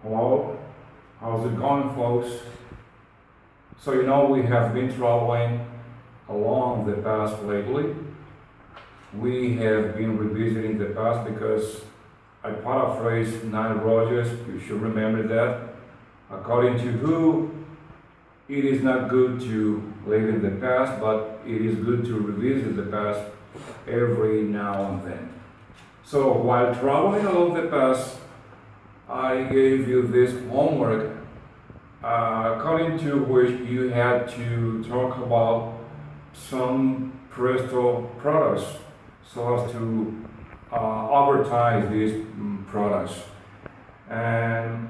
Hello, how's it going, folks? So, we have been traveling along the past lately. We have been revisiting the past because I paraphrased Nile Rodgers, you should remember that. According to who, it is not good to live in the past, but it is good to revisit the past every now and then. So, while traveling along the past, I gave you this homework, according to which you had to talk about some Presto products so as to advertise these products. And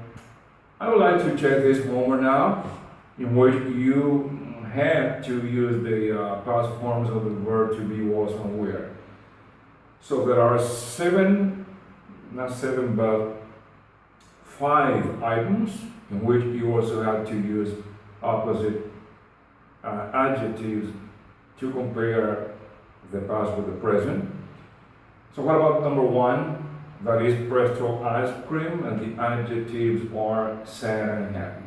I would like to check this homework now, in which you had to use the past forms of the verb to be, was, and were. So there are not seven, but 5 items in which you also have to use opposite adjectives to compare the past with the present. So what about number 1? That is Presto ice cream, and the adjectives are sad and happy.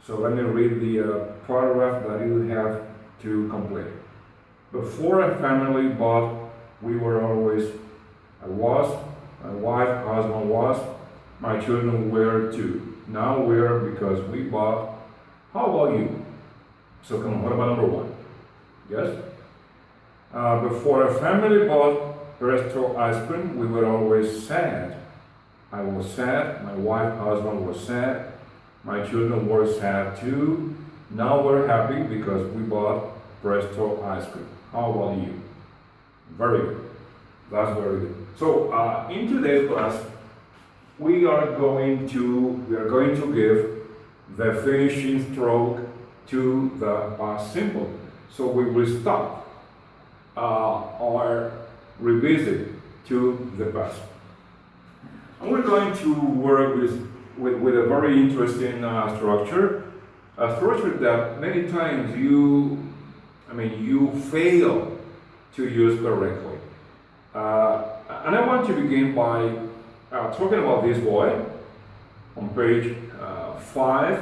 So let me read the paragraph that you have to complete. Before a family bought, we were always, I was, my wife, husband was, my children were too. Now we're because we bought. How about you? So come on, what about number 1? Yes? Before a family bought Presto ice cream, we were always sad. I was sad, my wife, husband was sad, my children were sad too. Now we're happy because we bought Presto ice cream. How about you? Very good. That's very good. So in today's class, we are going to give the finishing stroke to the past simple. So we will stop or revisit to the past. And we're going to work with a very interesting structure, a structure that many times you fail to use correctly. And I want to begin by talking about this boy on page 5,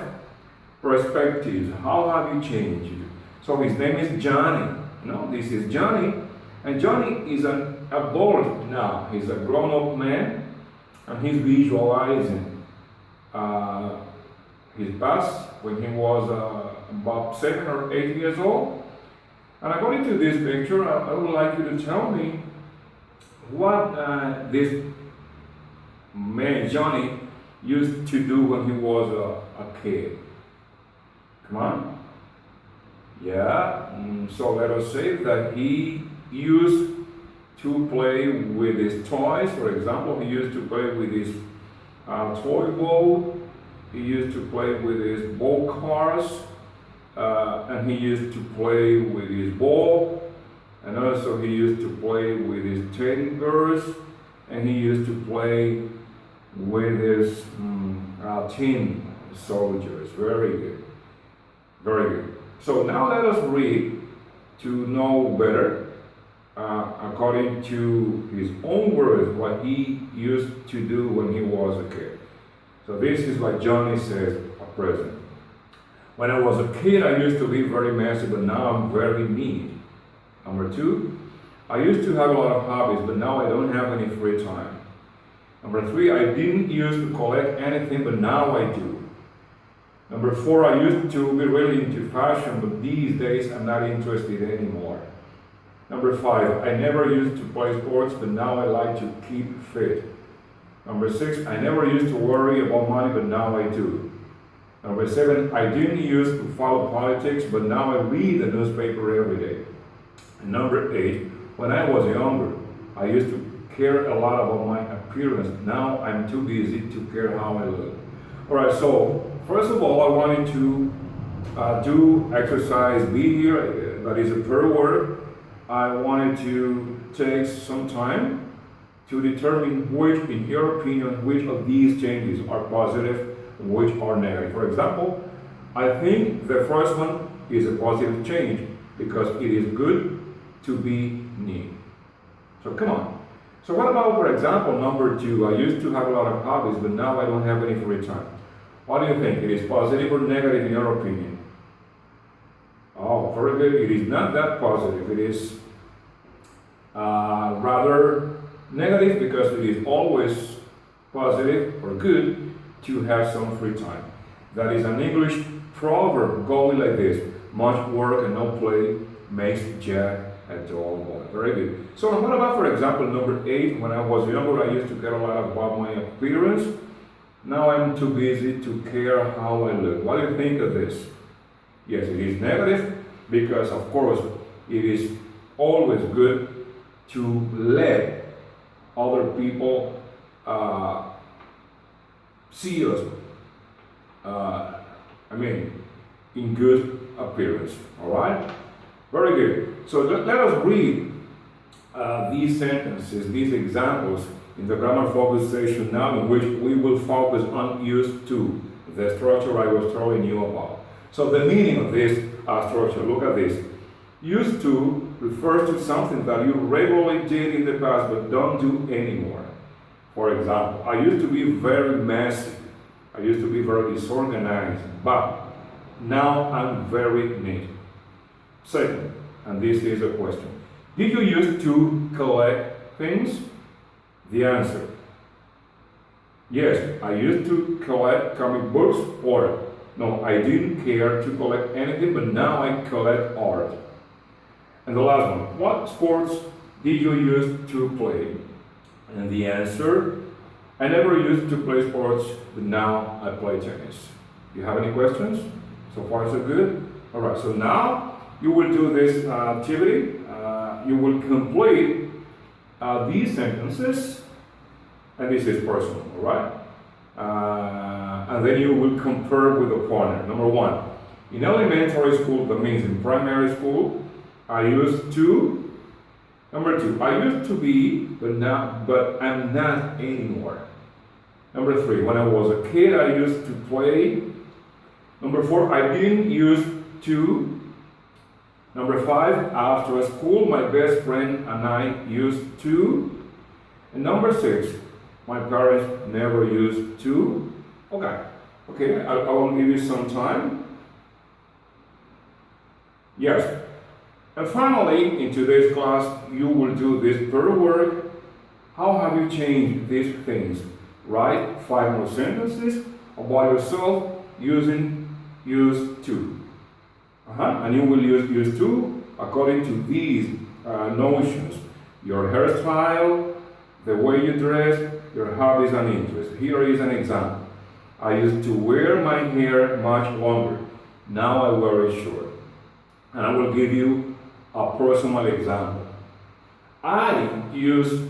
perspectives. How have you changed? So his name is Johnny. This is Johnny, and Johnny is an adult now. He's a grown-up man, and he's visualizing his past when he was about 7 or 8 years old. And according to this picture, I would like you to tell me what this man, Johnny, used to do when he was a kid. Come on. Yeah, so let us say that he used to play with his toys. For example, he used to play with his toy boat. He used to play with his ball cars. And he used to play with his ball. And also he used to play with his teddy bears. And he used to play with his tin soldiers. Very good. Very good. So now let us read to know better, according to his own words, what he used to do when he was a kid. So this is what Johnny says at present. When I was a kid, I used to be very messy, but now I'm very neat. Number 2, I used to have a lot of hobbies, but now I don't have any free time. Number 3, I didn't used to collect anything, but now I do. Number 4, I used to be really into fashion, but these days I'm not interested anymore. Number 5, I never used to play sports, but now I like to keep fit. Number 6, I never used to worry about money, but now I do. Number 7, I didn't used to follow politics, but now I read the newspaper every day. And number 8, when I was younger, I used to care a lot about my appearance. Now I'm too busy to care how I look. Alright, so first of all, I wanted to do exercise B here, that is a per word. I wanted to take some time to determine which, in your opinion, which of these changes are positive and which are negative. For example, I think the first one is a positive change because it is good to be neat. So come on. So what about, for example, number two? I used to have a lot of hobbies, but now I don't have any free time. What do you think? It is positive or negative in your opinion? Oh, very good. It is not that positive. It is rather negative, because it is always positive or good to have some free time. That is an English proverb going like this: much work and no play makes Jack a dull boy. Very good. So what about, for example, number 8? When I was younger, I used to care a lot about my appearance. Now I'm too busy to care how I look. What do you think of this? Yes, it is negative, because of course it is always good to let other people see us, in good appearance. All right? Very good. So let us read these sentences, these examples in the grammar focus session now, in which we will focus on used to, the structure I was telling you about. So the meaning of this structure, look at this. Used to refers to something that you regularly did in the past but don't do anymore. For example, I used to be very messy. I used to be very disorganized, but now I'm very neat. Second, and this is a question: did you used to collect things? The answer: yes, I used to collect comic books, or no, I didn't care to collect anything, but now I collect art. And the last one: what sports did you used to play? And the answer: I never used to play sports, but now I play tennis. Do you have any questions? So far, so good? Alright, so now you will do this activity. You will complete these sentences, and this is personal, alright? And then you will compare with a partner. Number 1, in elementary school, that means in primary school, I used to. Number 2, I used to be, but I'm not anymore. Number 3, when I was a kid, I used to play. Number 4, I didn't used to. Number 5, after school, my best friend and I used to. And number 6, my parents never used to. Okay, I will give you some time. Yes. And finally, in today's class, you will do this third work. How have you changed these things? Write 5 more sentences about yourself using used to. And you will use used to according to these notions: your hairstyle, the way you dress, your hobbies and interests. Here is an example. I used to wear my hair much longer. Now I wear it short. And I will give you a personal example. I used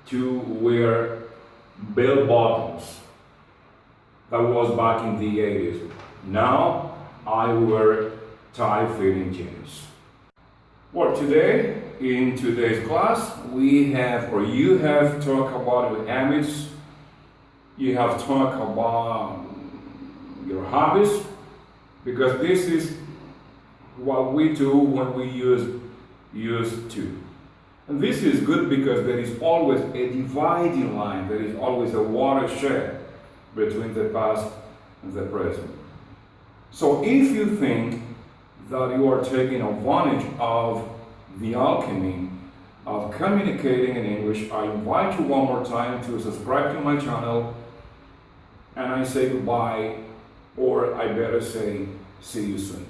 to wear bell bottoms. That was back in the 80s. Now I wear tight-fitting jeans. Well, today, in today's class, we have, or you have talked about your habits. You have talked about your hobbies, because this is what we do when we use used to. And this is good because there is always a dividing line, there is always a watershed between the past and the present. So if you think that you are taking advantage of the alchemy of communicating in English, I invite you one more time to subscribe to my channel, and I say goodbye, or I better say see you soon.